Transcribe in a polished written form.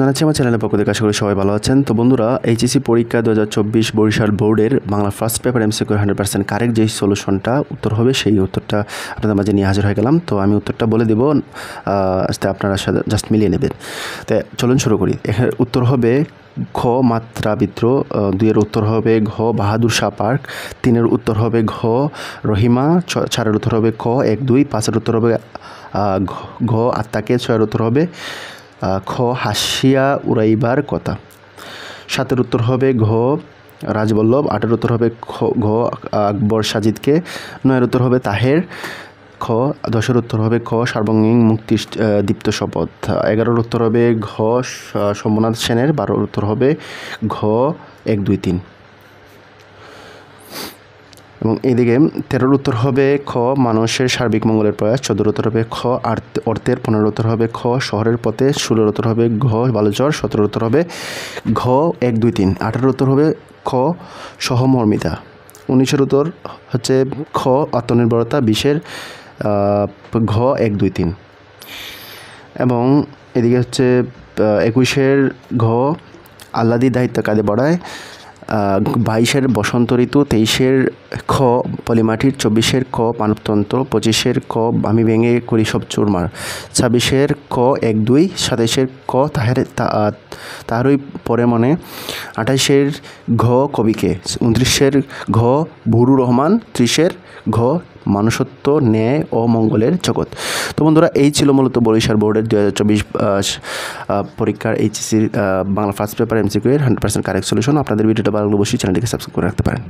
জানাচ্ছি আমার চ্যানেলের পক্ষ থেকে। আশা করি সবাই ভালো আছেন। তো বন্ধুরা, এইচএসসি পরীক্ষা 2024 বরিশাল বোর্ডের Bangla first paper MCQ 100% correct যেই সলিউশনটা উত্তর হবে, সেই উত্তরটা আপনাদের মাঝে নিয়ে হাজির হয়ে গেলাম। তো আমি উত্তরটা বলে দেব, আপনারা জাস্ট মিলিয়ে নেবেন। তো চলুন শুরু করি। এখানে উত্তর হবে ঘ মাত্রাবৃত্ত, 2-এর উত্তর হবে ঘ বাহাদুর শাহ পার্ক, 3-এর উত্তর হবে ঘ রহিমা, 4-এর উত্তর হবে ক 1-2, 5-এর উত্তর হবে ঘ আত্মাকে, 6-এর উত্তর হবে খ হাসিয়া উড়াইবার কথা, 7-এর উত্তর হবে ঘ রাজবল্লভ, 8-এর উত্তর হবে ঘ আকবর সাজিদকে, 9-এর উত্তর হবে তাহের খ, 10-এর উত্তর হবে খ সার্বঙ্গীন মুক্তি দীপ্ত শপথ, 11-এর উত্তর হবে ঘ শম্ভুনাথ সেনের, 12-এর উত্তর হবে ঘ 1, 2, 3 এবং এইদিকে 13-এর উত্তর হবে খ মানুষের সার্বিক মঙ্গলের প্রয়াস, 14-এর উত্তর হবে খ অর্থের, 15-এর উত্তর হবে খ শহরের পথে, 16-এর উত্তর হবে ঘ বালুচর, 17-এর উত্তর হবে ঘ 1, 2, 3, 18-এর উত্তর হবে খ সহমর্মিতা, 19-এর উত্তর হচ্ছে খ আত্মনির্ভরতা, 20-এর ঘ 1, 2, 3 এবং এদিকে হচ্ছে 21-এর ঘ আহ্লাদি দায়িত্ব কাঁধে বাড়ায়, 22-এর বসন্ত ঋতু, 23-এর খ পলিমাটির, 24-এর ক মানবতন্ত্র, 25-এর ক আমি ভেঙে করি সব চুরমার, 26-এর ক 1, 2, 27-এর ক তাহারই পরে মনে, 28-এর ঘ কবিকে, 29-এর ঘ ভুরুর রহমান, 30-এর ঘ মানুষত্ব ন্যায় ও মঙ্গলের জগৎ। তো বন্ধুরা, এই ছিল মূলত বরিশাল বোর্ডের 2024 পরীক্ষার HSC Bangla first paper MCQ এর 100% কারেক্ট সলিউশন। আপনাদের ভিডিওটা ভালো লাগলে অবশ্যই চ্যানেলটিকে সাবস্ক্রাইব করে রাখতে পারেন।